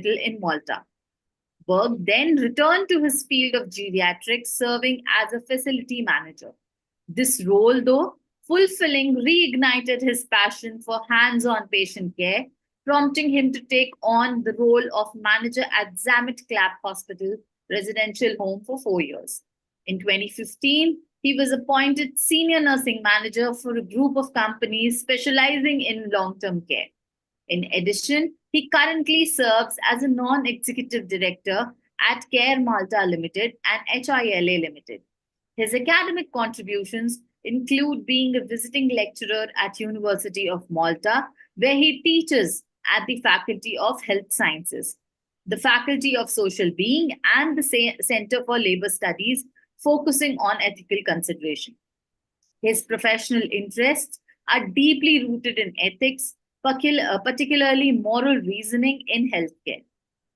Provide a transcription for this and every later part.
Hospital in Malta. Berg then returned to his field of geriatrics, serving as a facility manager. This role, though fulfilling, reignited his passion for hands on patient care, prompting him to take on the role of manager at Zamet Clap Hospital Residential Home for 4 years. In 2015, he was appointed senior nursing manager for a group of companies specializing in long term care. In addition, he currently serves as a non executive director at Care Malta Limited and HILA Limited. His academic contributions include being a visiting lecturer at University of Malta, where he teaches at the Faculty of Health Sciences, the Faculty of Social Being, and the Center for Labor Studies, focusing on ethical consideration. His professional interests are deeply rooted in ethics, particularly moral reasoning in healthcare.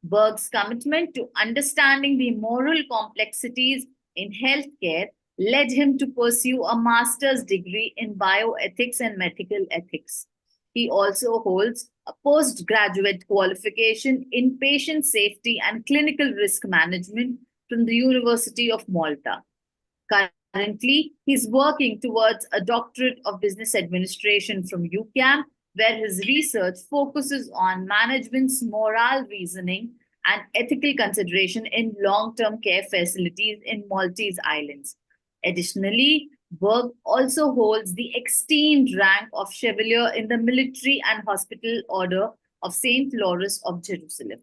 Berg's commitment to understanding the moral complexities in healthcare led him to pursue a master's degree in bioethics and medical ethics. He also holds a postgraduate qualification in patient safety and clinical risk management from the University of Malta. Currently, he's working towards a doctorate of business administration from UCAM, where his research focuses on management's moral reasoning and ethical consideration in long term care facilities in Maltese Islands. Additionally, Berg also holds the esteemed rank of Chevalier in the Military and Hospital Order of St. Lawrence of Jerusalem.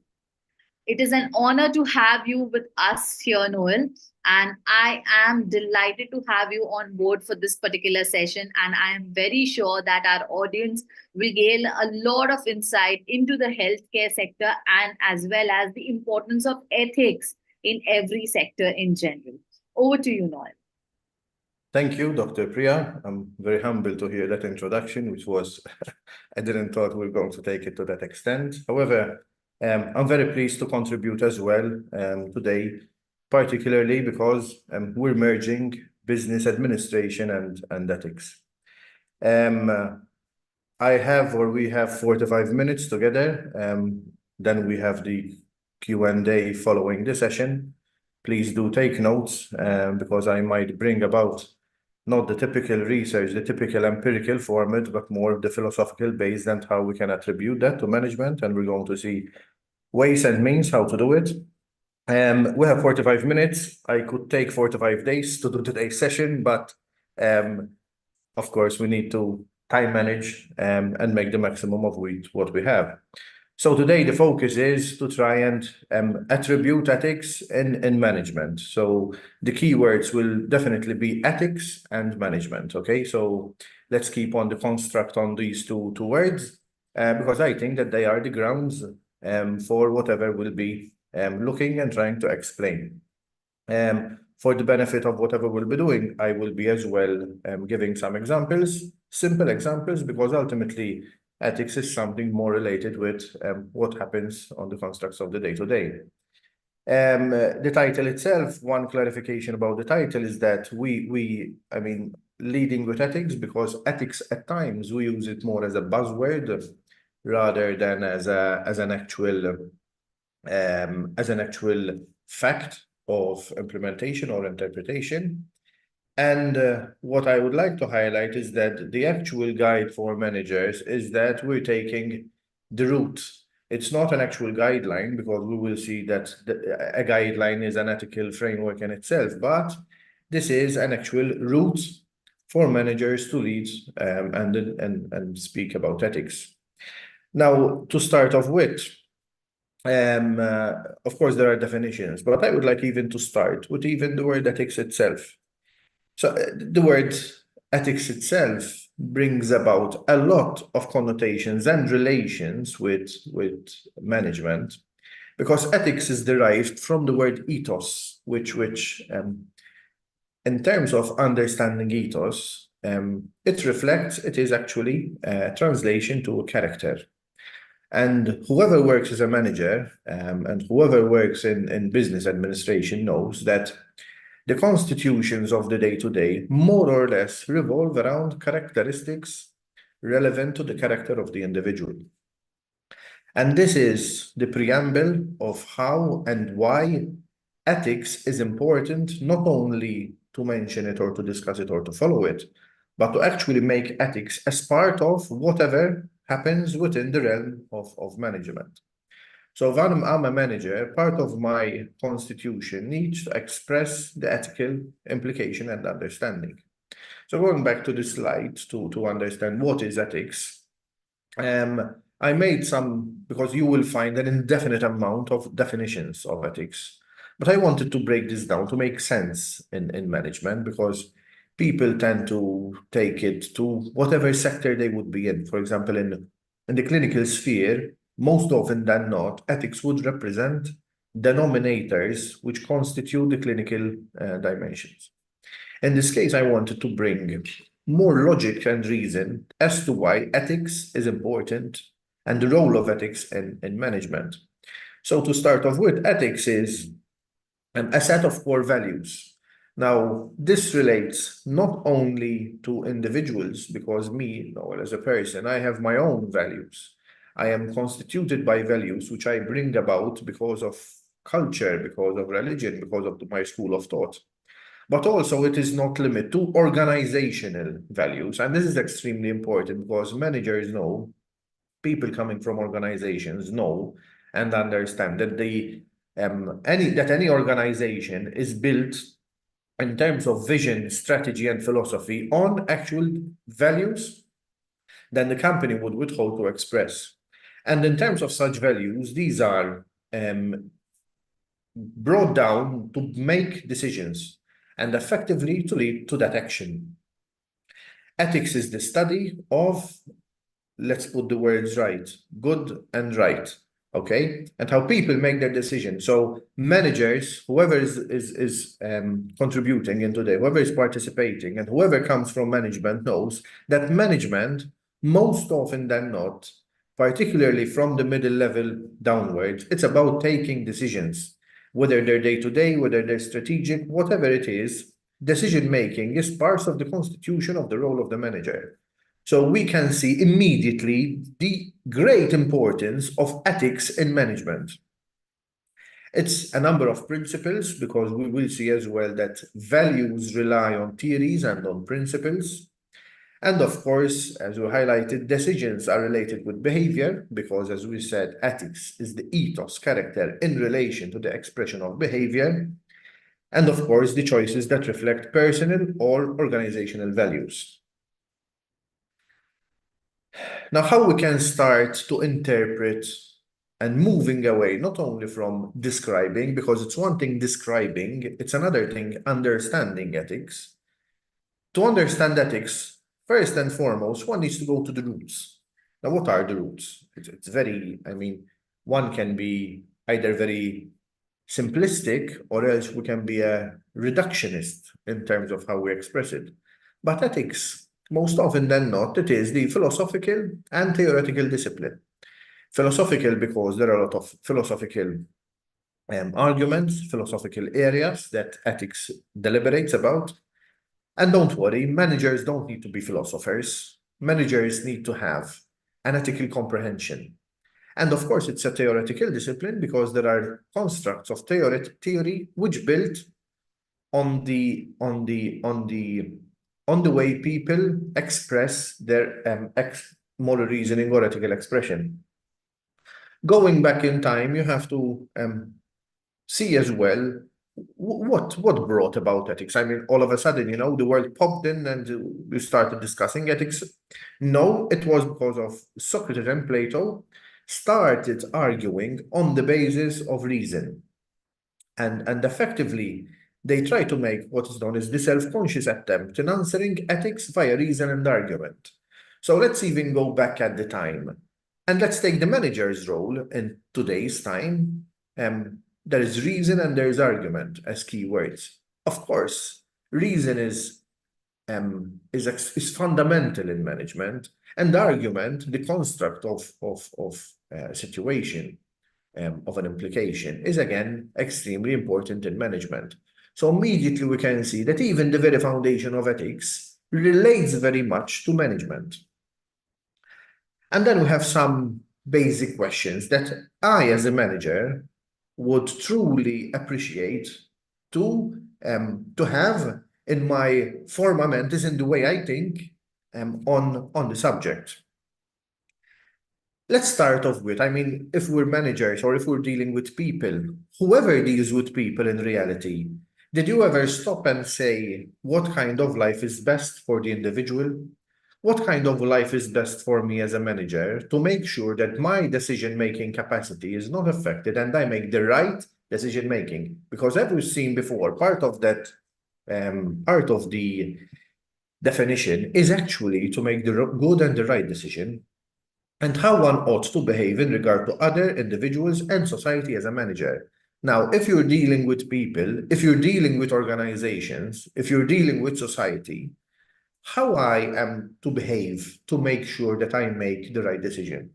It is an honor to have you with us here, Noel, and I am delighted to have you on board for this particular session. And I am very sure that our audience will gain a lot of insight into the healthcare sector and as well as the importance of ethics in every sector in general. Over to you, Noel. Thank you, Dr. Priya. I'm very humbled to hear that introduction, which was, I didn't thought we were going to take it to that extent. However, I'm very pleased to contribute as well today, particularly because we're merging business administration and ethics. We have 45 minutes together. Then we have the Q&A following the session. Please do take notes because I might bring about not the typical research, the typical empirical format, but more the philosophical based and how we can attribute that to management. And we're going to see ways and means how to do it. We have 45 minutes. I could take 45 days to do today's session, but of course we need to time manage and make the maximum of what we have. So today the focus is to try and attribute ethics in management. So the keywords will definitely be ethics and management. Okay, so let's keep on the construct on these two words because I think that they are the grounds for whatever will be looking and trying to explain. For the benefit of whatever we'll be doing, I will be as well giving some examples, simple examples, because ultimately ethics is something more related with what happens on the constructs of the day-to-day. The title itself, one clarification about the title is that I mean, leading with ethics, because ethics at times we use it more as a buzzword rather than as an actual fact of implementation or interpretation. And what I would like to highlight is that the actual guide for managers is that we're taking the route. It's not an actual guideline because we will see that a guideline is an ethical framework in itself, but this is an actual route for managers to lead and speak about ethics. Now, to start off with, of course, there are definitions, but I would like even to start with even the word ethics itself. So the word ethics itself brings about a lot of connotations and relations with management, because ethics is derived from the word ethos, which in terms of understanding ethos, it is actually a translation to a character. And whoever works as a manager and whoever works in business administration knows that the constitutions of the day-to-day more or less revolve around characteristics relevant to the character of the individual. And this is the preamble of how and why ethics is important, not only to mention it or to discuss it or to follow it, but to actually make ethics as part of whatever happens within the realm of management. So if I'm a manager, part of my constitution needs to express the ethical implication and understanding. So going back to the slide to understand what is ethics, I made some, because you will find an indefinite amount of definitions of ethics, but I wanted to break this down to make sense in management, because people tend to take it to whatever sector they would be in. For example, in the clinical sphere, most often than not, ethics would represent denominators which constitute the clinical dimensions. In this case, I wanted to bring more logic and reason as to why ethics is important and the role of ethics in management. So to start off with, ethics is a set of core values. Now, this relates not only to individuals, because me, Noel, as a person, I have my own values. I am constituted by values which I bring about because of culture, because of religion, because of my school of thought. But also it is not limited to organizational values. And this is extremely important because managers know, people coming from organizations know and understand that any organization is built in terms of vision, strategy, and philosophy on actual values then the company would withhold to express. And in terms of such values, these are brought down to make decisions and effectively to lead to that action. Ethics is the study of, let's put the words right, good and right, okay? And how people make their decisions. So managers, whoever is contributing into there, whoever is participating and whoever comes from management knows that management, most often than not, particularly from the middle level downwards, it's about taking decisions, whether they're day-to-day, whether they're strategic, whatever it is, decision-making is part of the constitution of the role of the manager. So we can see immediately the great importance of ethics in management. It's a number of principles, because we will see as well that values rely on theories and on principles. And of course, as we highlighted, decisions are related with behavior, because as we said, ethics is the ethos character in relation to the expression of behavior. And of course, the choices that reflect personal or organizational values. Now, how we can start to interpret and moving away, not only from describing, because it's one thing describing, it's another thing understanding ethics. To understand ethics, first and foremost, one needs to go to the roots. Now, what are the roots? It's very, I mean, one can be either very simplistic or else we can be a reductionist in terms of how we express it. But ethics, most often than not, it is the philosophical and theoretical discipline. Philosophical because there are a lot of philosophical arguments, philosophical areas that ethics deliberates about. And don't worry, managers don't need to be philosophers. Managers need to have an ethical comprehension. And of course, it's a theoretical discipline because there are constructs of theory which build on the way people express their moral reasoning or ethical expression. Going back in time, you have to see as well what brought about ethics. I mean, all of a sudden, you know, the world popped in and we started discussing ethics. No, it was because of Socrates and Plato started arguing on the basis of reason. And effectively, they try to make what is known as the self-conscious attempt in answering ethics via reason and argument. So let's even go back at the time. And let's take the manager's role in today's time. There is reason and there is argument as key words. Of course, reason is fundamental in management, and the argument, the construct of situation, of an implication, is again extremely important in management. So immediately we can see that even the very foundation of ethics relates very much to management. And then we have some basic questions that I, as a manager, would truly appreciate to have in my formamentis in the way I think on the subject. Let's start off with, I mean, if we're managers or if we're dealing with people, whoever deals with people in reality, did you ever stop and say, what kind of life is best for the individual? What kind of life is best for me as a manager to make sure that my decision-making capacity is not affected and I make the right decision-making? Because as we've seen before, part of that, part of the definition is actually to make the good and the right decision and how one ought to behave in regard to other individuals and society as a manager. Now, if you're dealing with people, if you're dealing with organizations, if you're dealing with society, how I am to behave to make sure that I make the right decision.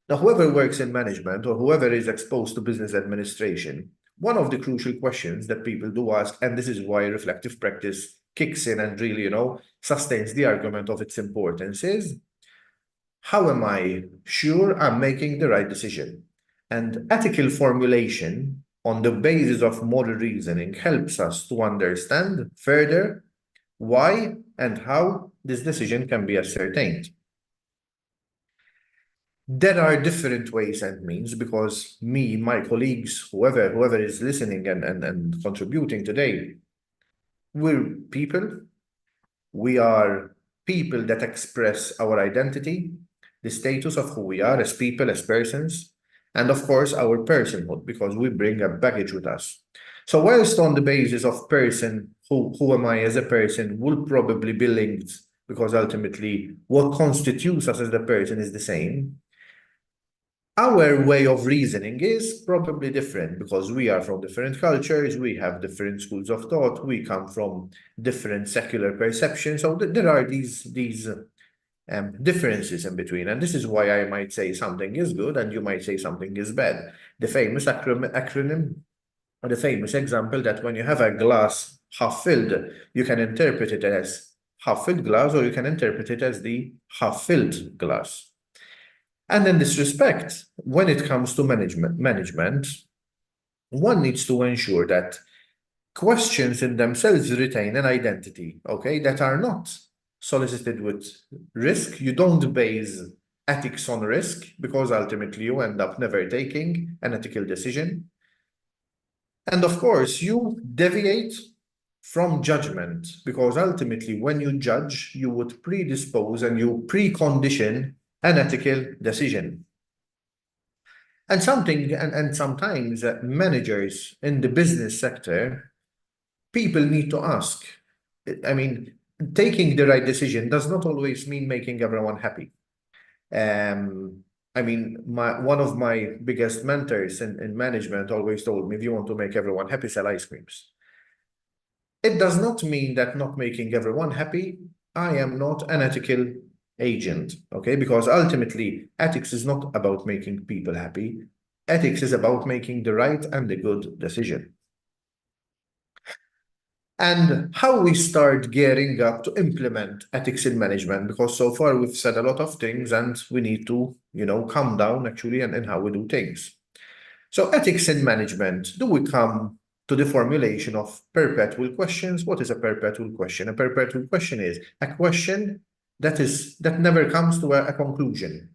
Now, whoever works in management or whoever is exposed to business administration, one of the crucial questions that people do ask, and this is why reflective practice kicks in and really, sustains the argument of its importance, is how am I sure I'm making the right decision? And ethical formulation on the basis of moral reasoning helps us to understand further why and how this decision can be ascertained. There are different ways and means because me, my colleagues, whoever is listening and contributing today, we're people. We are people that express our identity, the status of who we are as people, as persons, and of course our personhood, because we bring a baggage with us. So whilst on the basis of person, who am I as a person, will probably be linked, because ultimately what constitutes us as the person is the same, our way of reasoning is probably different because we are from different cultures, we have different schools of thought, we come from different secular perceptions. So there are these differences in between. And this is why I might say something is good and you might say something is bad. The famous acronym, or the famous example that when you have a glass half filled, you can interpret it as half filled glass or you can interpret it as the half filled glass. And in this respect, when it comes to management, one needs to ensure that questions in themselves retain an identity, okay, that are not solicited with risk. You don't base ethics on risk because ultimately you end up never taking an ethical decision. And of course, you deviate from judgment because ultimately when you judge, you would predispose and you precondition an ethical decision. And sometimes managers in the business sector, people need to ask. I mean, taking the right decision does not always mean making everyone happy. I mean, one of my biggest mentors in management always told me, if you want to make everyone happy, sell ice creams. It does not mean that not making everyone happy, I am not an ethical agent, okay? Because ultimately, ethics is not about making people happy. Ethics is about making the right and the good decision. And how we start gearing up to implement ethics in management, because so far we've said a lot of things and we need to, calm down actually in how we do things. So ethics in management, do we come to the formulation of perpetual questions? What is a perpetual question? A perpetual question is a question that never comes to a conclusion.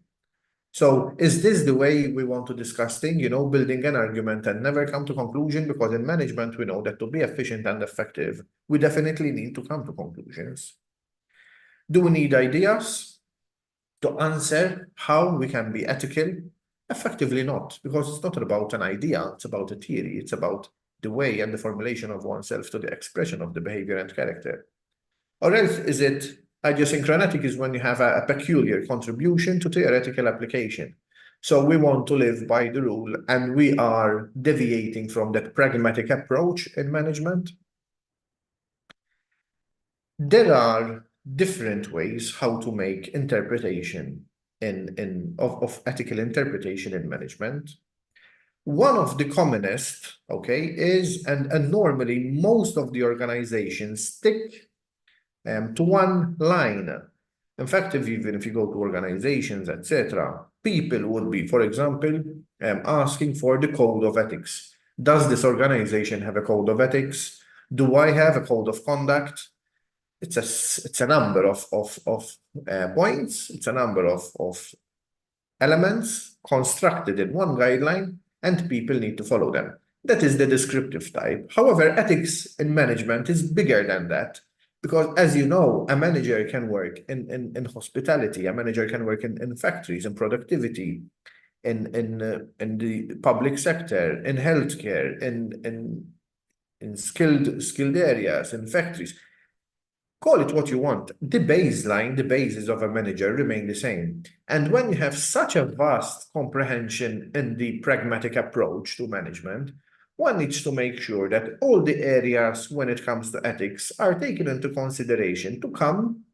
So is this the way we want to discuss things, building an argument and never come to conclusion? Because in management, we know that to be efficient and effective, we definitely need to come to conclusions. Do we need ideas to answer how we can be ethical? Effectively not, because it's not about an idea, it's about a theory, it's about the way and the formulation of oneself to the expression of the behavior and character. Or else is it idiosyncratic is when you have a peculiar contribution to theoretical application. So we want to live by the rule and we are deviating from that pragmatic approach in management. There are different ways how to make interpretation of ethical interpretation in management. One of the commonest, okay, is, and normally most of the organizations stick to one line. In fact, even if you go to organizations, etc., people would be, for example, asking for the code of ethics. Does this organization have a code of ethics? Do I have a code of conduct? It's a number of points. It's a number of elements constructed in one guideline, and people need to follow them. That is the descriptive type. However, ethics in management is bigger than that, because as you know, a manager can work in hospitality, a manager can work in factories, in productivity, in the public sector, in healthcare, in skilled areas, in factories. Call it what you want. The baseline, the basis of a manager remain the same. And when you have such a vast comprehension in the pragmatic approach to management, one needs to make sure that all the areas when it comes to ethics are taken into consideration to come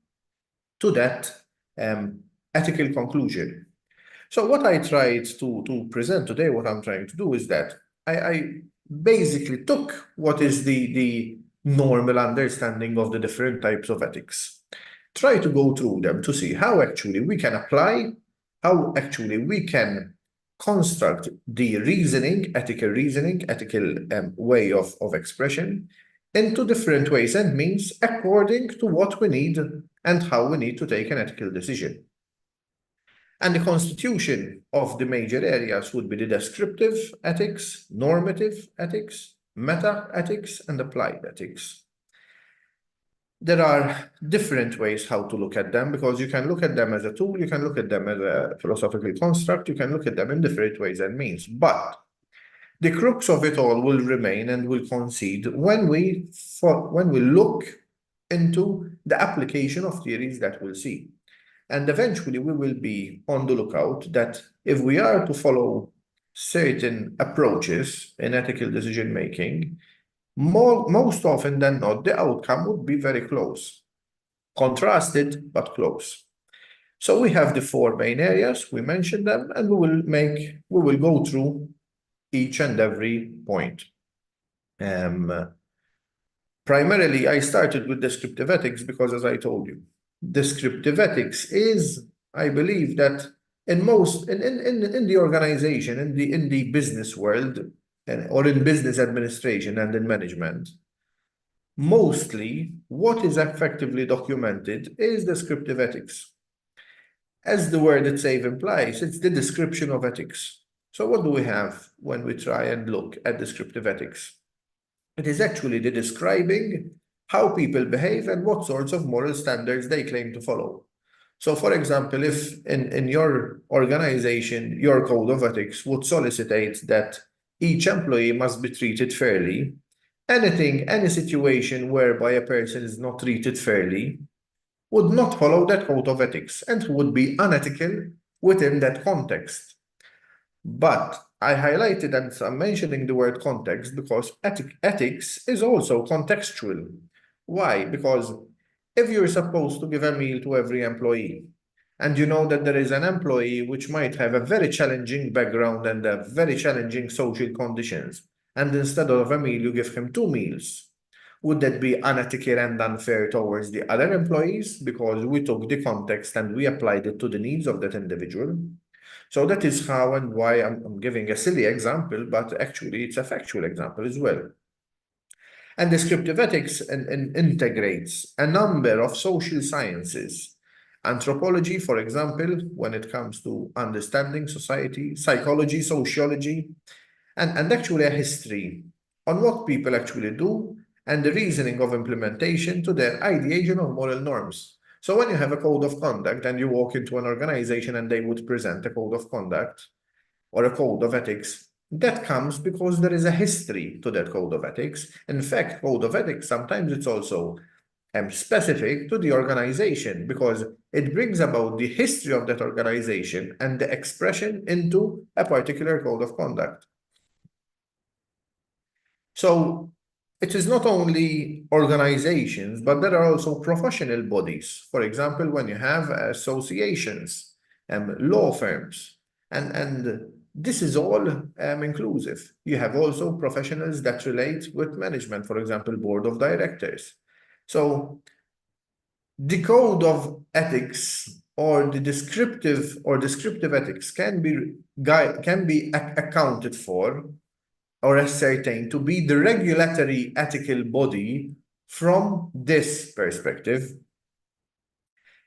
to that ethical conclusion. So what I tried to present today, what I'm trying to do is that I basically took what is the normal understanding of the different types of ethics, try to go through them to see how actually we can apply, how actually we can construct the reasoning, ethical way of expression into different ways and means according to what we need and how we need to take an ethical decision. And the constitution of the major areas would be the descriptive ethics, normative ethics, meta-ethics, and applied ethics. There are different ways how to look at them, because you can look at them as a tool, you can look at them as a philosophical construct, you can look at them in different ways and means. But the crux of it all will remain and will concede when we look into the application of theories that we'll see. And eventually we will be on the lookout that if we are to follow certain approaches in ethical decision making, most often than not, the outcome would be very close. Contrasted, but close. So we have the four main areas, we mentioned them, and we will go through each and every point. Primarily, I started with descriptive ethics because, as I told you, descriptive ethics is, I believe, that in the organization, in the business world, or in business administration and in management, mostly what is effectively documented is descriptive ethics. As the word itself implies, it's the description of ethics. So what do we have when we try and look at descriptive ethics? It is actually the describing how people behave and what sorts of moral standards they claim to follow. So, for example, if in your organization, your code of ethics would solicitate that each employee must be treated fairly, any situation whereby a person is not treated fairly would not follow that code of ethics and would be unethical within that context. But I highlighted and I'm mentioning the word context because ethics is also contextual. Why? Because if you're supposed to give a meal to every employee, and you know that there is an employee which might have a very challenging background and a very challenging social conditions, and instead of a meal, you give him 2 meals, would that be unethical and unfair towards the other employees? Because we took the context and we applied it to the needs of that individual. So that is how and why I'm giving a silly example, but actually it's a factual example as well. And descriptive ethics integrates a number of social sciences. Anthropology, for example, when it comes to understanding society, psychology, sociology, and actually a history on what people actually do and the reasoning of implementation to their ideation of moral norms. So when you have a code of conduct and you walk into an organization and they would present a code of conduct or a code of ethics, that comes because there is a history to that code of ethics. In fact, code of ethics, sometimes it's also specific to the organization because it brings about the history of that organization and the expression into a particular code of conduct. So it is not only organizations, but there are also professional bodies. For example, when you have associations, law firms, and this is all inclusive. You have also professionals that relate with management, for example, board of directors. So the code of ethics or the descriptive ethics can be accounted for or ascertained to be the regulatory ethical body from this perspective.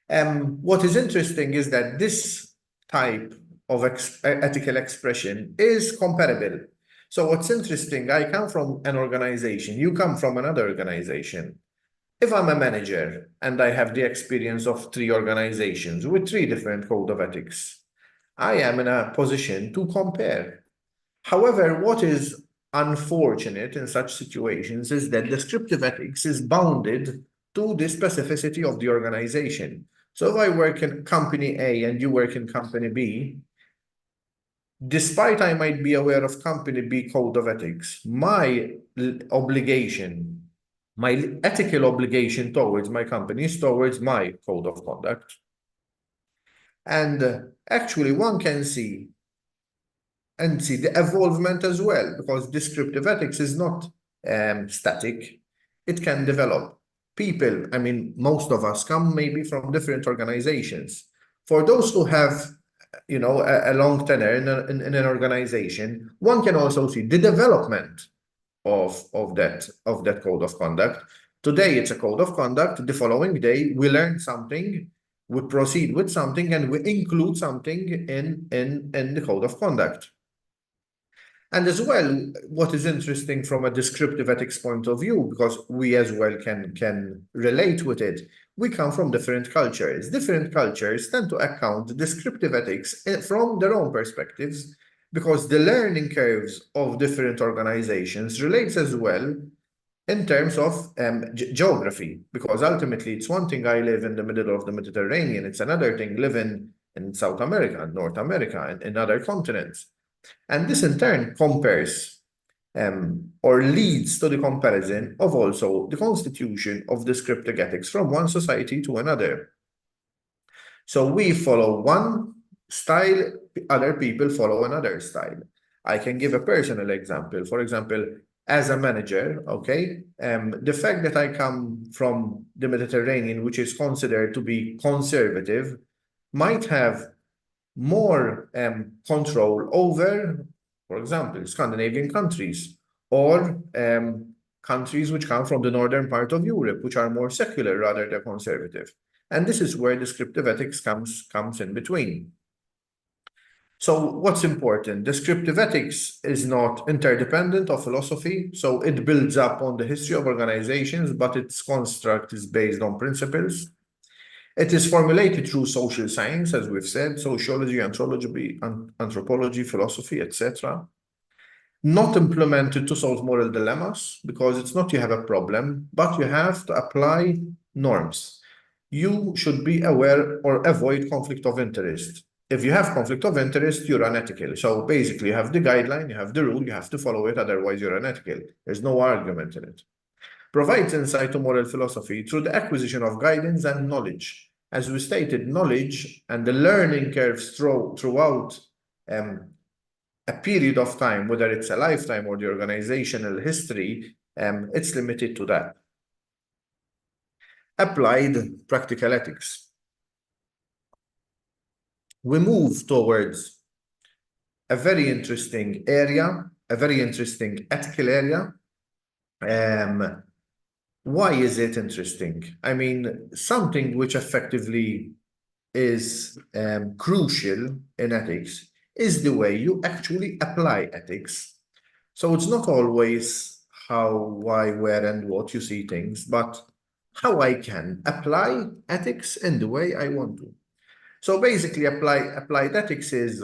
What is interesting is that this type of ethical expression is comparable. So what's interesting, I come from an organization, you come from another organization. If I'm a manager and I have the experience of 3 organizations with 3 different code of ethics, I am in a position to compare. However, what is unfortunate in such situations is that descriptive ethics is bounded to the specificity of the organization. So if I work in company A and you work in company B, despite I might be aware of company B code of ethics, my obligation, my ethical obligation towards my company is towards my code of conduct. And actually one can see the evolvement as well, because descriptive ethics is not static. It can develop. People, I mean, most of us come maybe from different organizations. For those who have, you know, a long tenure in an organization, one can also see the development of that code of conduct. Today it's a code of conduct. The following day we learn something, we proceed with something, and we include something in the code of conduct. And as well, what is interesting from a descriptive ethics point of view, because we as well can relate with it, we come from different cultures. Different cultures tend to account descriptive ethics from their own perspectives, because the learning curves of different organizations relates as well in terms of geography, because ultimately it's one thing I live in the middle of the Mediterranean, it's another thing living in South America, North America, and in other continents. And this in turn compares or leads to the comparison of also the constitution of descriptive ethics from one society to another. So we follow one style, other people follow another style. I can give a personal example. For example, as a manager, okay, the fact that I come from the Mediterranean, which is considered to be conservative, might have more control over, for example, Scandinavian countries, or countries which come from the northern part of Europe, which are more secular rather than conservative. And this is where descriptive ethics comes in between. So what's important? Descriptive ethics is not interdependent of philosophy, so it builds up on the history of organizations, but its construct is based on principles. It is formulated through social science, as we've said, sociology, anthropology, philosophy, etc. Not implemented to solve moral dilemmas, because it's not you have a problem, but you have to apply norms. You should be aware or avoid conflict of interest. If you have conflict of interest, you're unethical. So basically, you have the guideline, you have the rule, you have to follow it, otherwise you're unethical. There's no argument in it. Provides insight to moral philosophy through the acquisition of guidance and knowledge. As we stated, knowledge and the learning curves throughout a period of time, whether it's a lifetime or the organizational history, it's limited to that. Applied practical ethics. We move towards a very interesting area, a very interesting ethical area. Why is it interesting? I mean, something which effectively is crucial in ethics is the way you actually apply ethics. So it's not always how, why, where, and what you see things, but how I can apply ethics in the way I want to. So basically, applied ethics is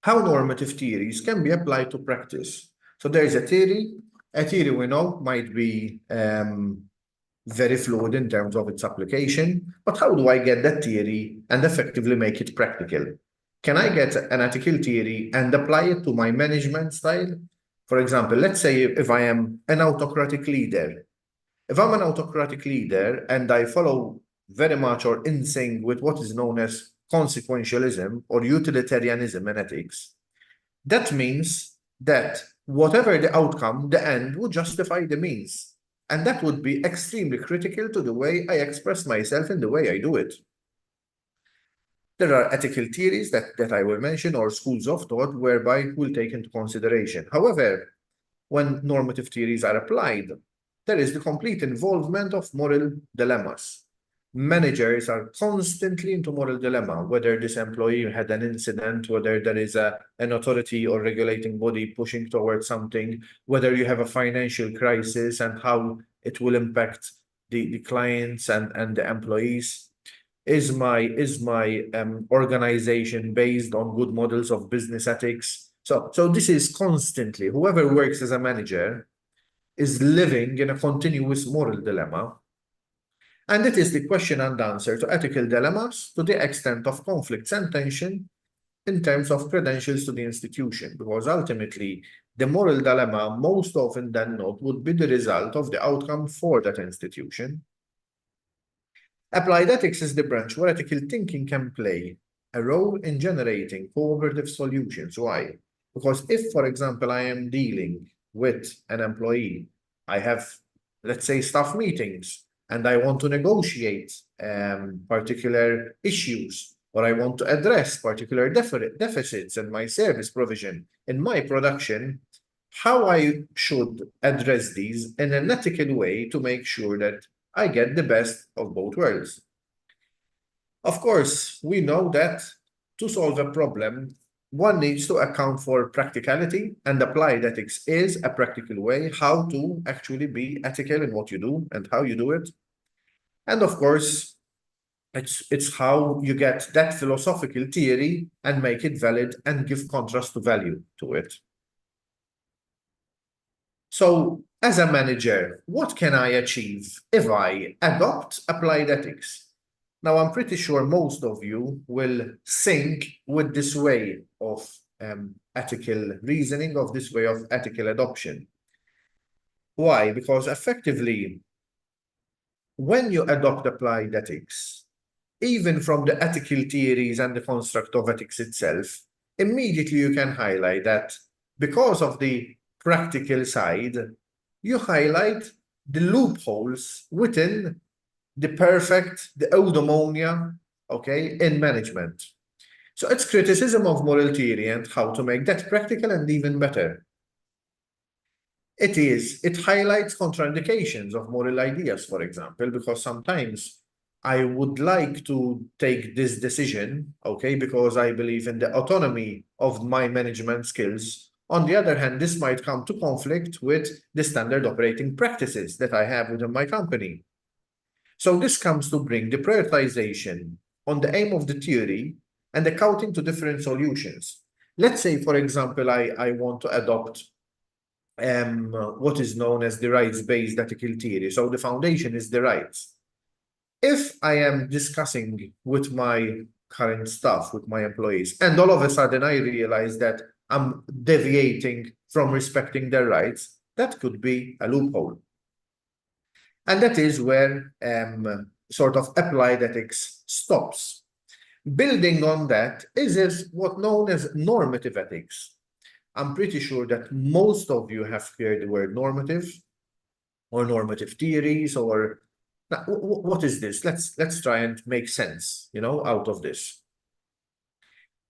how normative theories can be applied to practice. So there is a theory we know might be very fluid in terms of its application, but how do I get that theory and effectively make it practical? Can I get an ethical theory and apply it to my management style? For example, let's say if I am an autocratic leader. If I'm an autocratic leader and I follow very much or in sync with what is known as consequentialism or utilitarianism in ethics, that means that whatever the outcome, the end would justify the means. And that would be extremely critical to the way I express myself and the way I do it. There are ethical theories that I will mention or schools of thought whereby we'll take into consideration. However, when normative theories are applied, there is the complete involvement of moral dilemmas. Managers are constantly into moral dilemma, whether this employee had an incident, whether there is an authority or regulating body pushing towards something, whether you have a financial crisis and how it will impact the clients and the employees. Is my organization based on good models of business ethics? So this is constantly, whoever works as a manager is living in a continuous moral dilemma. And it is the question and answer to ethical dilemmas to the extent of conflicts and tension in terms of credentials to the institution, because ultimately the moral dilemma most often than not would be the result of the outcome for that institution. Applied ethics is the branch where ethical thinking can play a role in generating cooperative solutions. Why? Because if, for example, I am dealing with an employee, I have, let's say, staff meetings, and I want to negotiate particular issues, or I want to address particular deficits in my service provision, in my production, how I should address these in an ethical way to make sure that I get the best of both worlds. Of course, we know that to solve a problem, one needs to account for practicality, and applied ethics is a practical way how to actually be ethical in what you do and how you do it. And of course, it's how you get that philosophical theory and make it valid and give contrast to value to it. So, as a manager, what can I achieve if I adopt applied ethics? Now, I'm pretty sure most of you will sync with this way of ethical reasoning, of this way of ethical adoption. Why? Because effectively, when you adopt applied ethics, even from the ethical theories and the construct of ethics itself, immediately you can highlight that because of the practical side, you highlight the loopholes within the eudaimonia, okay, in management. So it's criticism of moral theory and how to make that practical and even better. It highlights contraindications of moral ideas, for example, because sometimes I would like to take this decision, okay, because I believe in the autonomy of my management skills. On the other hand, this might come to conflict with the standard operating practices that I have within my company. So this comes to bring the prioritization on the aim of the theory and accounting to different solutions. Let's say, for example, I want to adopt what is known as the rights-based ethical theory. So the foundation is the rights. If I am discussing with my current staff, with my employees, and all of a sudden I realize that I'm deviating from respecting their rights, that could be a loophole. And that is where sort of applied ethics stops. Building on that is what known as normative ethics. I'm pretty sure that most of you have heard the word normative or normative theories, or what is this? Let's try and make sense, out of this.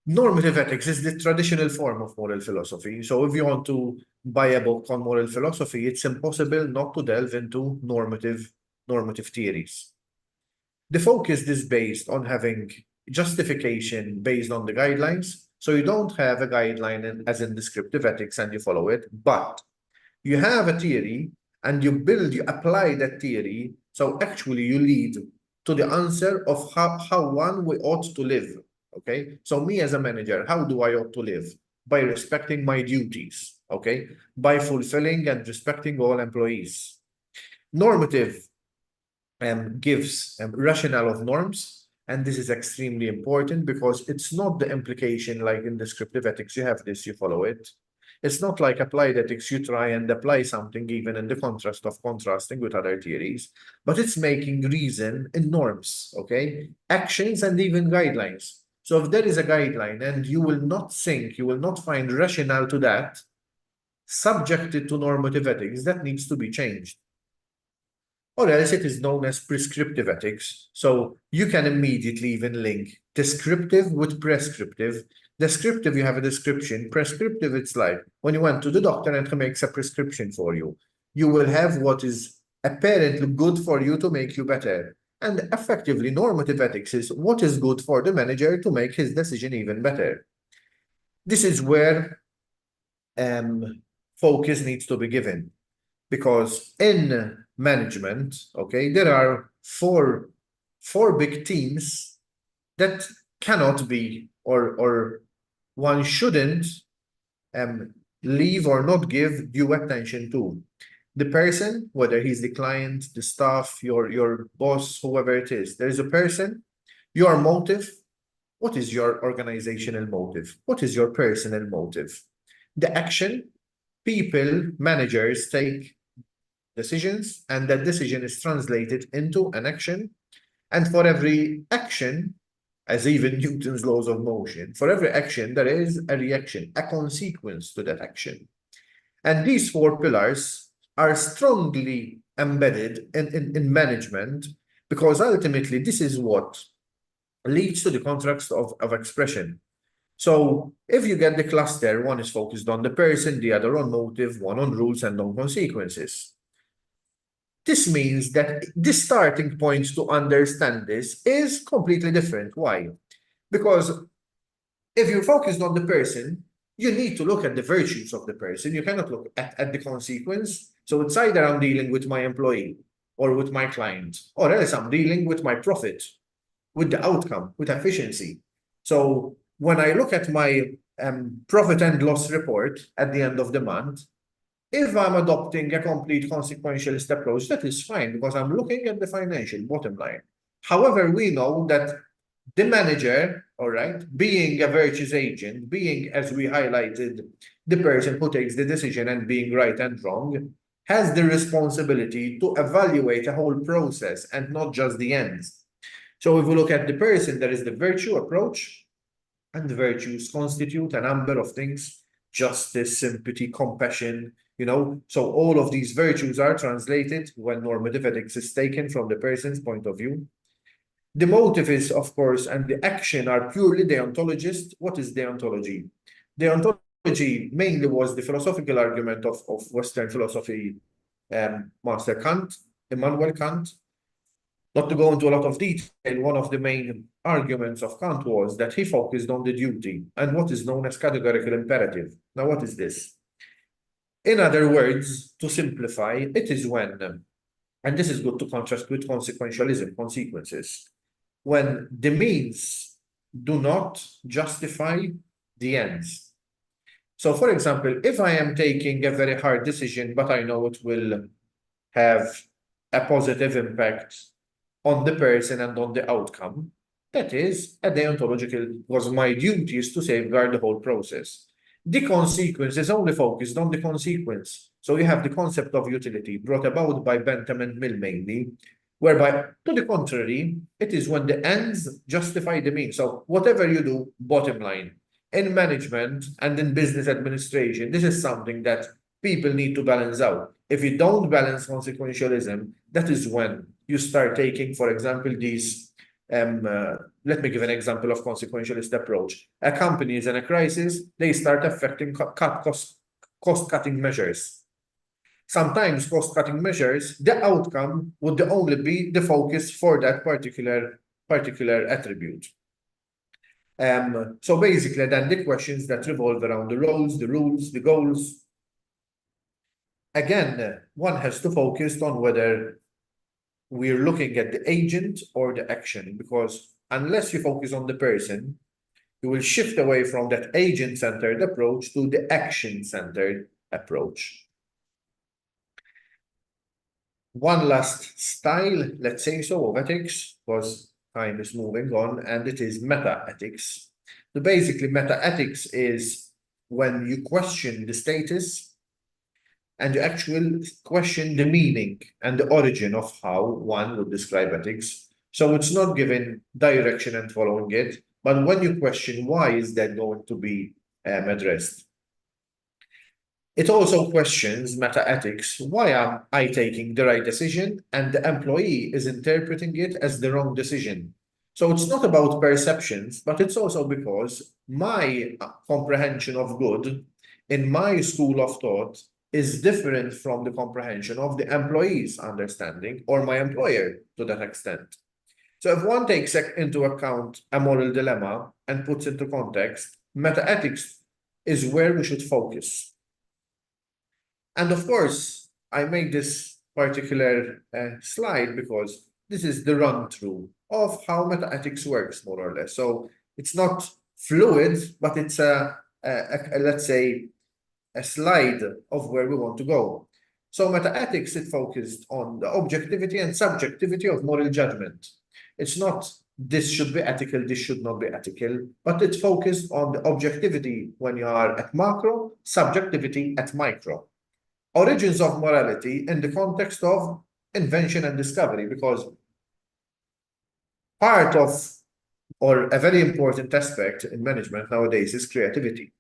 Normative ethics is the traditional form of moral philosophy. So if you want to buy a book on moral philosophy, it's impossible not to delve into normative theories. The focus is based on having justification based on the guidelines. So you don't have a guideline as in descriptive ethics and you follow it, but you have a theory and you apply that theory. So actually you lead to the answer of how we ought to live. Okay, so me as a manager, how do I ought to live? By respecting my duties, okay? By fulfilling and respecting all employees. Normative gives rationale of norms, and this is extremely important because it's not the implication like in descriptive ethics, you have this, you follow it. It's not like applied ethics, you try and apply something even in the contrast of contrasting with other theories, but it's making reason in norms, okay? Actions and even guidelines. So if there is a guideline and you will not find rationale to that, subjected to normative ethics, that needs to be changed. or else it is known as prescriptive ethics. So you can immediately even link descriptive with prescriptive. Descriptive, you have a description. Prescriptive, it's like when you went to the doctor and he makes a prescription for you. You will have what is apparently good for you to make you better. And effectively, normative ethics is what is good for the manager to make his decision even better. This is where focus needs to be given. Because in management, okay, there are four big teams that cannot be or one shouldn't leave or not give due attention to. The person, whether he's the client, the staff, your boss, whoever it is, there is a person, your motive. What is your organizational motive? What is your personal motive? The action, people, managers take decisions, and that decision is translated into an action. And for every action, as even Newton's laws of motion, for every action, there is a reaction, a consequence to that action. And these four pillars are strongly embedded in management, because ultimately this is what leads to the contracts of expression. So if you get the cluster, one is focused on the person, the other on motive, one on rules and on consequences. This means that the starting point to understand this is completely different. Why? Because if you're focused on the person, you need to look at the virtues of the person. You cannot look at the consequence. So it's either I'm dealing with my employee or with my client, or else I'm dealing with my profit, with the outcome, with efficiency. So when I look at my profit and loss report at the end of the month, if I'm adopting a complete consequentialist approach, that is fine, because I'm looking at the financial bottom line. However, we know that the manager, all right, being a virtuous agent, being, as we highlighted, the person who takes the decision and being right and wrong, has the responsibility to evaluate a whole process and not just the ends. So if we look at the person, there is the virtue approach, and the virtues constitute a number of things: justice, sympathy, compassion, so all of these virtues are translated when normative ethics is taken from the person's point of view. The motive is, of course, and the action are purely deontologist. What is deontology? Deontology mainly was the philosophical argument of Western philosophy, Master Kant, Immanuel Kant. Not to go into a lot of detail, one of the main arguments of Kant was that he focused on the duty and what is known as categorical imperative. Now, what is this? In other words, to simplify, it is when, and this is good to contrast with consequentialism, consequences, when the means do not justify the ends. So, for example, if I am taking a very hard decision, but I know it will have a positive impact on the person and on the outcome, that is a deontological, because my duty is to safeguard the whole process. The consequence is only focused on the consequence. So you have the concept of utility brought about by Bentham and Mill mainly, whereby, to the contrary, it is when the ends justify the means. So whatever you do, bottom line. In management and in business administration, this is something that people need to balance out. If you don't balance consequentialism, that is when you start taking, for example, these, let me give an example of consequentialist approach. A company is in a crisis, they start affecting cost-cutting measures. Sometimes cost-cutting measures, the outcome would only be the focus for that particular attribute. So basically, then the questions that revolve around the roles, the rules, the goals. Again, one has to focus on whether we're looking at the agent or the action, because unless you focus on the person, you will shift away from that agent-centered approach to the action-centered approach. One last style, let's say so, of ethics, because time is moving on, and it is meta-ethics. So basically, meta-ethics is when you question the status and you actually question the meaning and the origin of how one would describe ethics. So it's not given direction and following it, but when you question why is that going to be addressed. It also questions meta-ethics. Why am I taking the right decision and the employee is interpreting it as the wrong decision? So it's not about perceptions, but it's also because my comprehension of good in my school of thought is different from the comprehension of the employee's understanding or my employer to that extent. So if one takes into account a moral dilemma and puts into context, meta-ethics is where we should focus. And of course, I made this particular slide because this is the run-through of how meta-ethics works, more or less. So it's not fluid, but it's let's say, a slide of where we want to go. So meta-ethics, it focused on the objectivity and subjectivity of moral judgment. It's not this should be ethical, this should not be ethical, but it's focused on the objectivity when you are at macro, subjectivity at micro. Origins of morality in the context of invention and discovery, because part of, or a very important aspect in management nowadays is creativity.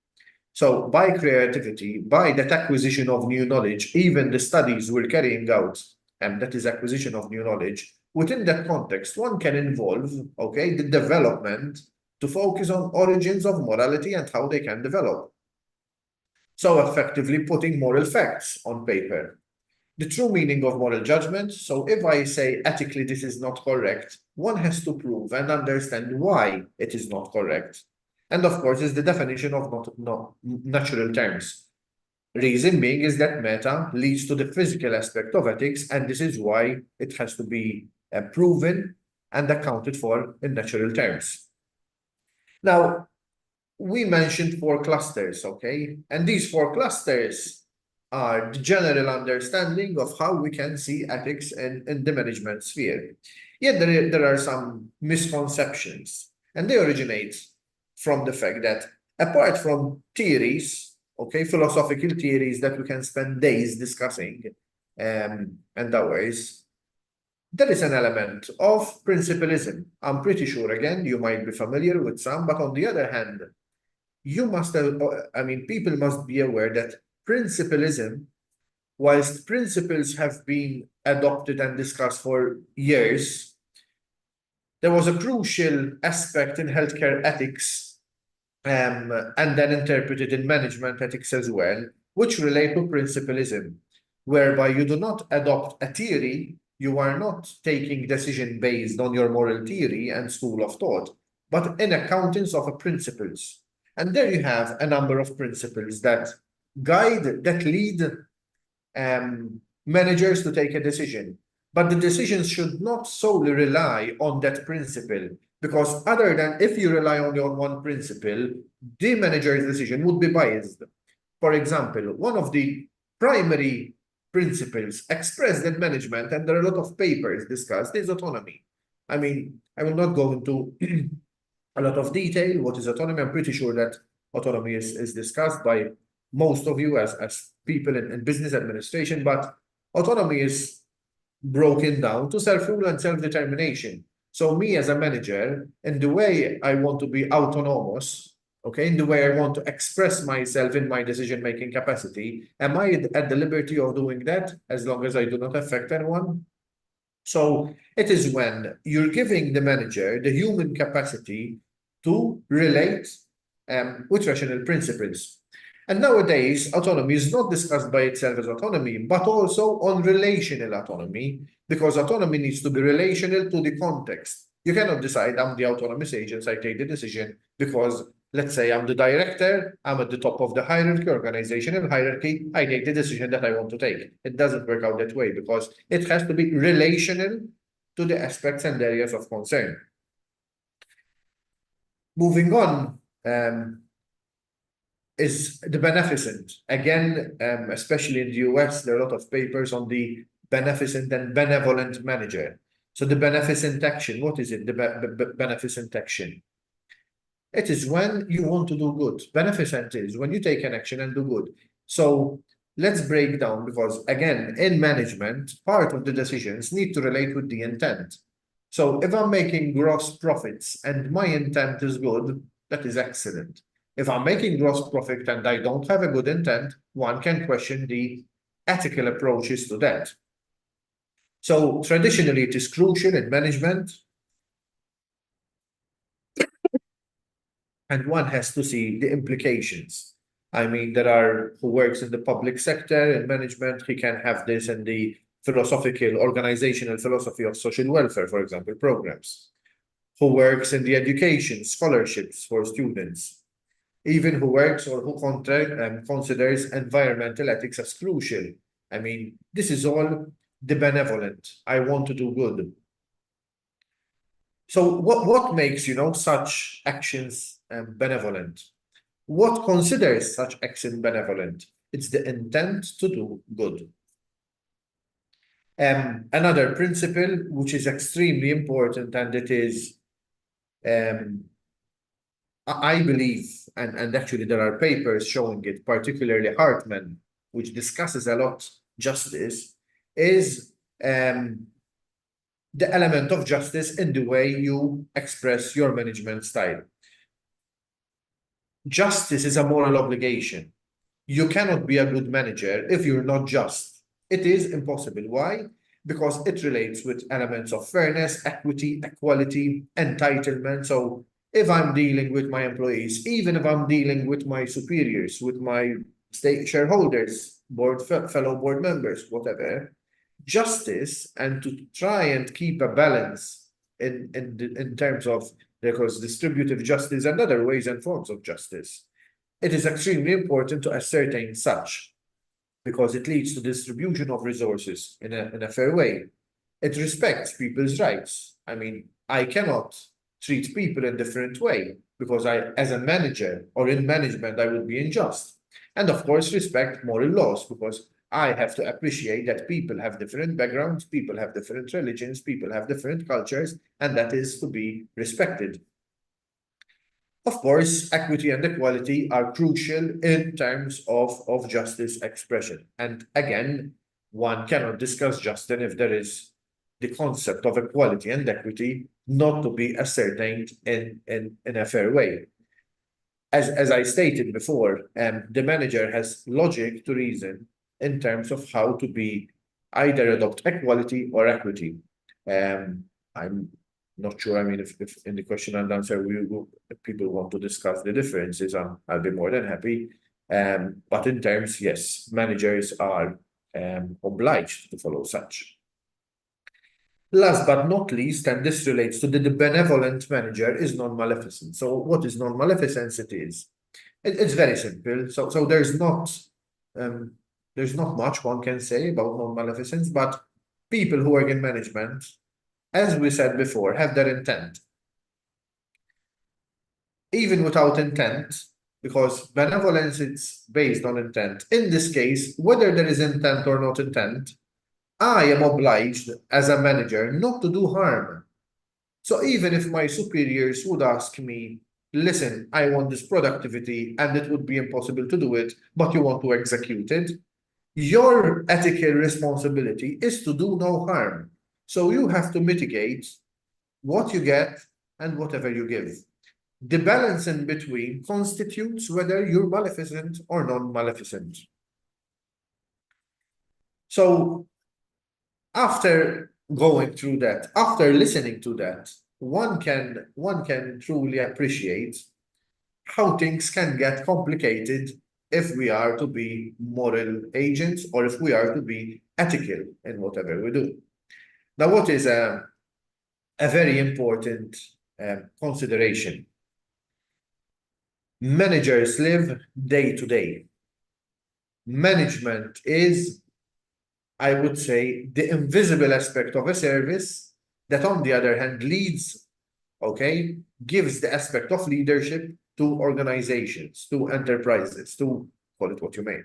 So by creativity, by that acquisition of new knowledge, even the studies we're carrying out, and that is acquisition of new knowledge, within that context, one can involve, okay, the development to focus on origins of morality and how they can develop. So effectively putting moral facts on paper. The true meaning of moral judgment. So if I say ethically this is not correct, one has to prove and understand why it is not correct. And of course, is the definition of not natural terms. Reason being is that meta leads to the physical aspect of ethics, and this is why it has to be proven and accounted for in natural terms. Now, we mentioned 4 clusters, okay? And these 4 clusters are the general understanding of how we can see ethics in the management sphere. Yet there are some misconceptions, and they originate from the fact that apart from theories, okay, philosophical theories that we can spend days discussing and hours, there is an element of principalism. I'm pretty sure, again, you might be familiar with some, but on the other hand, you must have, I mean, people must be aware that principalism, whilst principles have been adopted and discussed for years, there was a crucial aspect in healthcare ethics and then interpreted in management ethics as well, which relate to principalism, whereby you do not adopt a theory, you are not taking decision based on your moral theory and school of thought, but in accountance of principles. And there you have a number of principles that guide, that lead managers to take a decision. But the decisions should not solely rely on that principle, because other than if you rely only on one principle, the manager's decision would be biased. For example, one of the primary principles expressed in management, and there are a lot of papers discussed, is autonomy. I mean, I will not go into a lot of detail. What is autonomy? I'm pretty sure that autonomy is discussed by most of you as people in business administration, but autonomy is broken down to self-rule and self-determination. So me as a manager, in the way I want to be autonomous, okay, in the way I want to express myself in my decision-making capacity, am I at the liberty of doing that as long as I do not affect anyone? So it is when you're giving the manager the human capacity to relate with rational principles. And nowadays, autonomy is not discussed by itself as autonomy, but also on relational autonomy, because autonomy needs to be relational to the context. You cannot decide, I'm the autonomous agent, I take the decision, because let's say I'm the director, I'm at the top of the hierarchy, organizational hierarchy, I take the decision that I want to take. It doesn't work out that way, because it has to be relational to the aspects and areas of concern. Moving on, is the beneficent. Again, especially in the US, there are a lot of papers on the beneficent and benevolent manager. So the beneficent action, what is it? The beneficent action. It is when you want to do good. Beneficent is when you take an action and do good. So let's break down, because again, in management, part of the decisions need to relate with the intent. So if I'm making gross profits and my intent is good, that is excellent. If I'm making gross profit and I don't have a good intent, one can question the ethical approaches to that. So traditionally, it is crucial in management, and one has to see the implications. I mean, there are who works in the public sector in management, he can have this in the philosophical, organizational philosophy of social welfare, for example, programs. Who works in the education, scholarships for students. Even who works or who considers environmental ethics as crucial. I mean, this is all the benevolent. I want to do good. So what makes, such actions benevolent? What considers such action benevolent? It's the intent to do good. Another principle which is extremely important, and it is, I believe, and actually there are papers showing it, particularly Hartman, which discusses a lot justice, is the element of justice in the way you express your management style. Justice is a moral obligation. You cannot be a good manager if you're not just. It is impossible. Why? Because it relates with elements of fairness, equity, equality, entitlement. So if I'm dealing with my employees, even if I'm dealing with my superiors, with my state shareholders, fellow board members, whatever, justice, and to try and keep a balance in terms of, because distributive justice and other ways and forms of justice, it is extremely important to ascertain such, because it leads to distribution of resources in a fair way. It respects people's rights. I mean, I cannot treat people in a different way because as a manager or in management, I would be unjust. And of course, respect moral laws, because I have to appreciate that people have different backgrounds, people have different religions, people have different cultures, and that is to be respected. Of course, equity and equality are crucial in terms of justice expression. And again, one cannot discuss justice if there is the concept of equality and equity not to be ascertained in a fair way. As I stated before, the manager has logic to reason in terms of how to be either adopt equality or equity. I'm not sure. I mean, if in the question and answer if people want to discuss the differences, I'll be more than happy. But in terms, yes, managers are obliged to follow such. Last but not least, and this relates to the benevolent manager, is non-maleficence. So what is non-maleficence? It's very simple. So there's not much one can say about non-maleficence, but people who work in management, as we said before, have their intent. Even without intent, because benevolence is based on intent. In this case, whether there is intent or not intent, I am obliged as a manager not to do harm. So even if my superiors would ask me, listen, I want this productivity and it would be impossible to do it, but you want to execute it, your ethical responsibility is to do no harm. So you have to mitigate what you get and whatever you give. The balance in between constitutes whether you're maleficent or non-maleficent. So after going through that, after listening to that, one can truly appreciate how things can get complicated if we are to be moral agents or if we are to be ethical in whatever we do. Now, what is a very important consideration? Managers live day to day. Management is, I would say, the invisible aspect of a service that, on the other hand, leads, gives the aspect of leadership to organizations, to enterprises, to call it what you may.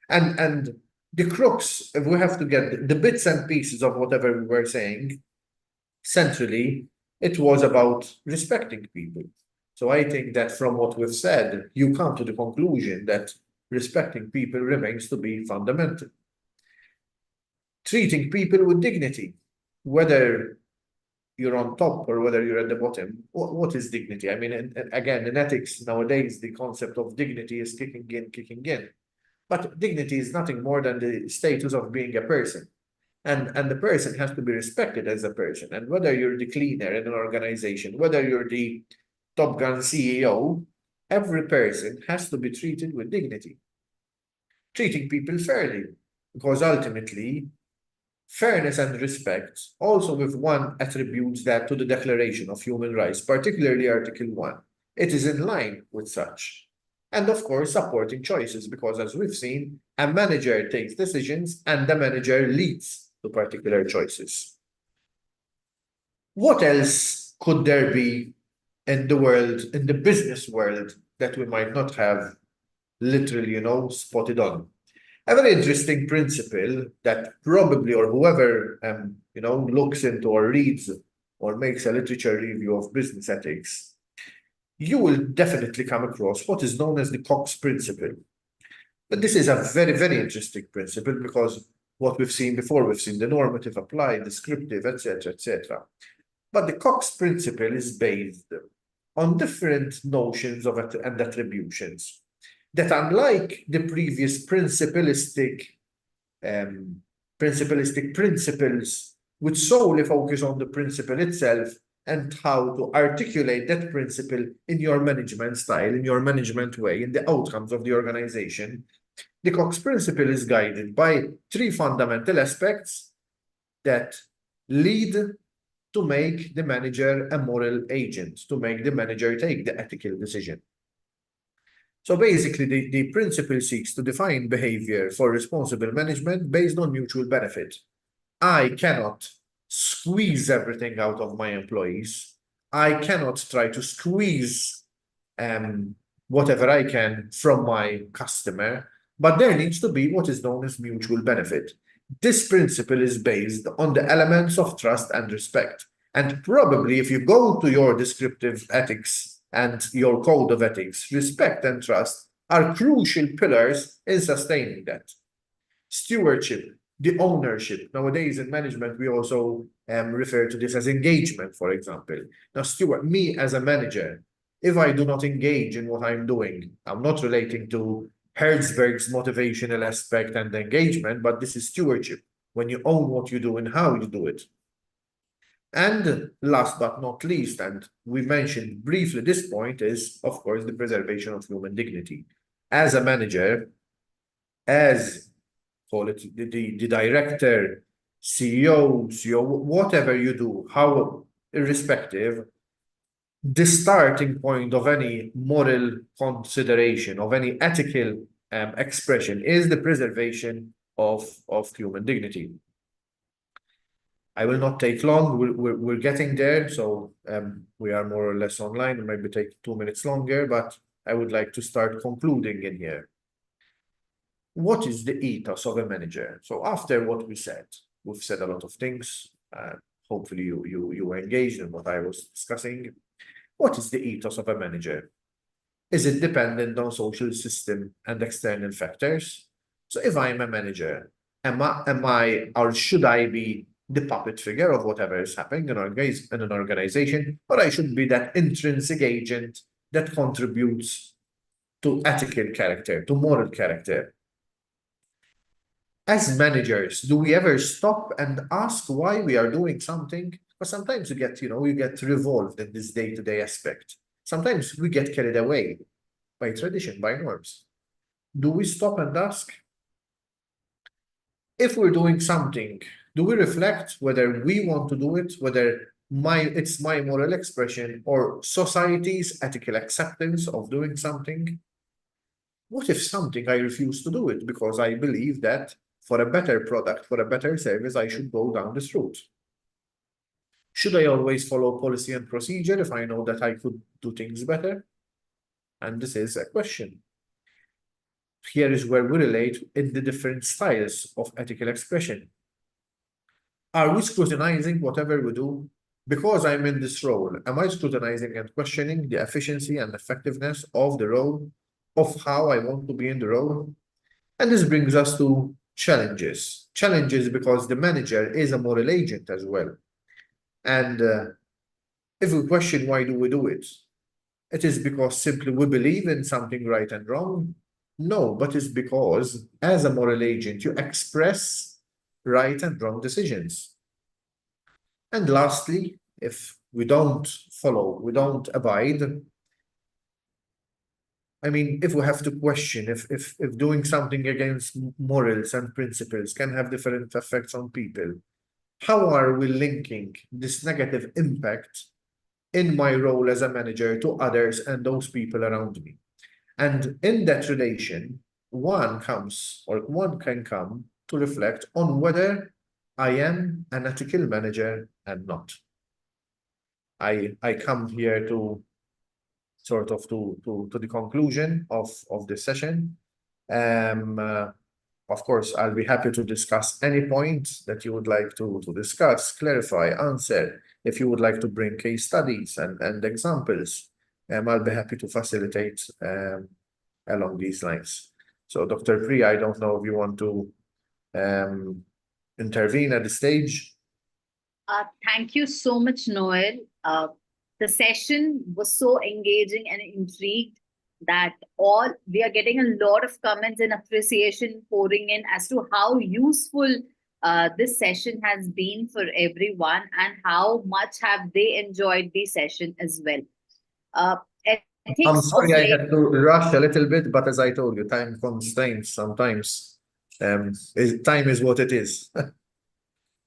And the crux, if we have to get the bits and pieces of whatever we were saying, centrally, it was about respecting people. So I think that from what we've said, you come to the conclusion that respecting people remains to be fundamental. Treating people with dignity, whether you're on top or whether you're at the bottom, what is dignity? I mean, and again, in ethics nowadays, the concept of dignity is kicking in. But dignity is nothing more than the status of being a person. And the person has to be respected as a person. And whether you're the cleaner in an organization, whether you're the Top Gun CEO, every person has to be treated with dignity. Treating people fairly, because ultimately, fairness and respect also with one attributes that to the Declaration of Human Rights, particularly Article 1. It is in line with such. And of course, supporting choices, because as we've seen, a manager takes decisions and the manager leads to particular choices. What else could there be in the world, in the business world, that we might not have literally, spotted on? A very interesting principle that probably, or whoever, looks into or reads or makes a literature review of business ethics, you will definitely come across what is known as the Cox Principle. But this is a very, very interesting principle because what we've seen before, we've seen the normative, applied, descriptive, etc., etc. But the Cox Principle is based on different notions of and attributions that, unlike the previous principlistic principles, which solely focus on the principle itself and how to articulate that principle in your management style, in your management way, in the outcomes of the organization, the Cox Principle is guided by three fundamental aspects that lead to make the manager a moral agent, to make the manager take the ethical decision. So basically, the principle seeks to define behavior for responsible management based on mutual benefit. I cannot squeeze everything out of my employees. I cannot try to squeeze whatever I can from my customer, but there needs to be what is known as mutual benefit. This principle is based on the elements of trust and respect. And probably if you go to your descriptive ethics and your code of ethics, respect and trust are crucial pillars in sustaining that. Stewardship, the ownership. Nowadays in management, we also refer to this as engagement, for example. Now, me as a manager, if I do not engage in what I'm doing, I'm not relating to Herzberg's motivational aspect and engagement, but this is stewardship, when you own what you do and how you do it. And last but not least, and we mentioned briefly this point, is, of course, the preservation of human dignity. As a manager, as, call it the director, CEO, whatever you do, how irrespective, the starting point of any moral consideration, of any ethical expression, is the preservation of human dignity. I will not take long. We're getting there, so we are more or less online. It might take 2 minutes longer, but I would like to start concluding in here. What is the ethos of a manager? So after what we've said a lot of things. Hopefully you were engaged in what I was discussing. What is the ethos of a manager? Is it dependent on social system and external factors? So if I'm a manager, am I or should I be the puppet figure of whatever is happening in an organization, or I should be that intrinsic agent that contributes to ethical character, to moral character? As managers, do we ever stop and ask why we are doing something? But sometimes you get revolved in this day-to-day aspect. Sometimes we get carried away by tradition, by norms. Do we stop and ask? If we're doing something, do we reflect whether we want to do it, whether it's my moral expression or society's ethical acceptance of doing something? What if something I refuse to do it because I believe that for a better product, for a better service, I should go down this route? Should I always follow policy and procedure if I know that I could do things better? And this is a question. Here is where we relate in the different styles of ethical expression. Are we scrutinizing whatever we do? Because I'm in this role, am I scrutinizing and questioning the efficiency and effectiveness of the role, of how I want to be in the role? And this brings us to challenges. Challenges because the manager is a moral agent as well. And if we question why do we do it, it is because simply we believe in something right and wrong. No, but it's because as a moral agent, you express right and wrong decisions. And lastly, if we don't follow, we don't abide, I mean, if we have to question if doing something against morals and principles can have different effects on people, how are we linking this negative impact in my role as a manager to others and those people around me? And in that relation, one can come to reflect on whether I am an ethical manager and not. I come here to sort of to the conclusion of this session. Of course, I'll be happy to discuss any point that you would like to discuss, clarify, answer. If you would like to bring case studies and examples, I'll be happy to facilitate along these lines. So, Dr. Pri, I don't know if you want to intervene at the stage. Thank you so much, Noel. The session was so engaging and intrigued that we are getting a lot of comments and appreciation pouring in as to how useful this session has been for everyone and how much have they enjoyed the session as well. I'm sorry I had to rush a little bit, but as I told you, time constraints sometimes. Time is what it is.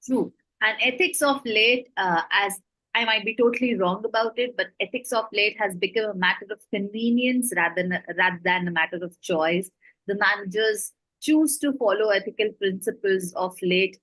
True. And ethics of late, as I might be totally wrong about it, but ethics of late has become a matter of convenience rather than a matter of choice. The managers choose to follow ethical principles of late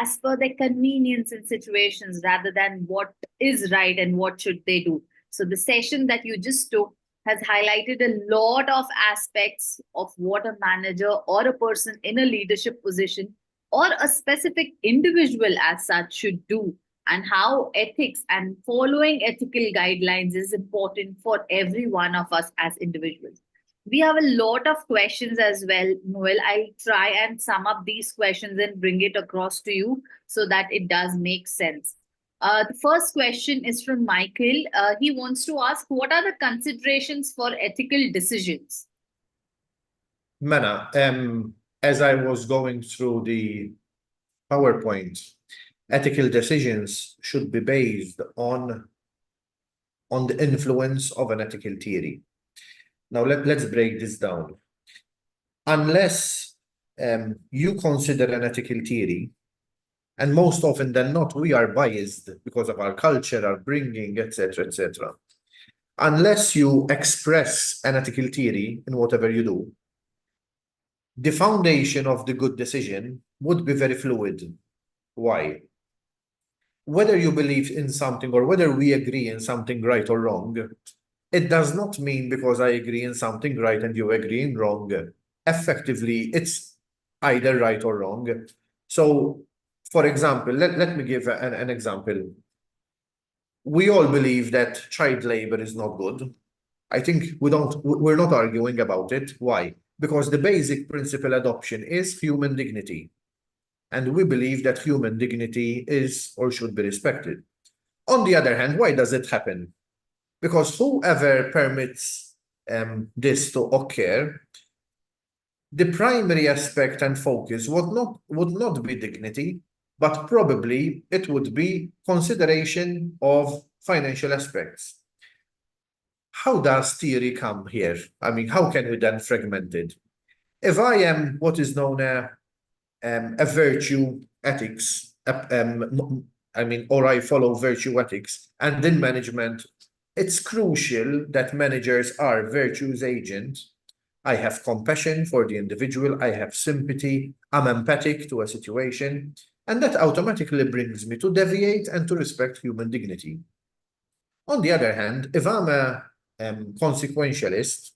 as per their convenience in situations rather than what is right and what should they do. So the session that you just took has highlighted a lot of aspects of what a manager or a person in a leadership position or a specific individual as such should do, and how ethics and following ethical guidelines is important for every one of us as individuals. We have a lot of questions as well, Noel. I'll try and sum up these questions and bring it across to you so that it does make sense. The first question is from Michael. He wants to ask, what are the considerations for ethical decisions? Mana, as I was going through the PowerPoint, ethical decisions should be based on the influence of an ethical theory. Now let's break this down. Unless you consider an ethical theory, and most often than not, we are biased because of our culture, our bringing, etc., etc. Unless you express an ethical theory in whatever you do, the foundation of the good decision would be very fluid. Why? Whether you believe in something or whether we agree in something right or wrong, it does not mean because I agree in something right and you agree in wrong, effectively it's either right or wrong. So, for example, let me give an example. We all believe that child labor is not good. I think we're not arguing about it. Why? Because the basic principle adoption is human dignity. And we believe that human dignity is or should be respected. On the other hand, why does it happen? Because whoever permits this to occur, the primary aspect and focus would not be dignity, but probably it would be consideration of financial aspects. How does theory come here? I mean, how can we then fragment it? If I am what is known as a virtue ethics, or I follow virtue ethics, and in management, it's crucial that managers are virtues agents. I have compassion for the individual, I have sympathy, I'm empathic to a situation, and that automatically brings me to deviate and to respect human dignity. On the other hand, if I'm a consequentialist,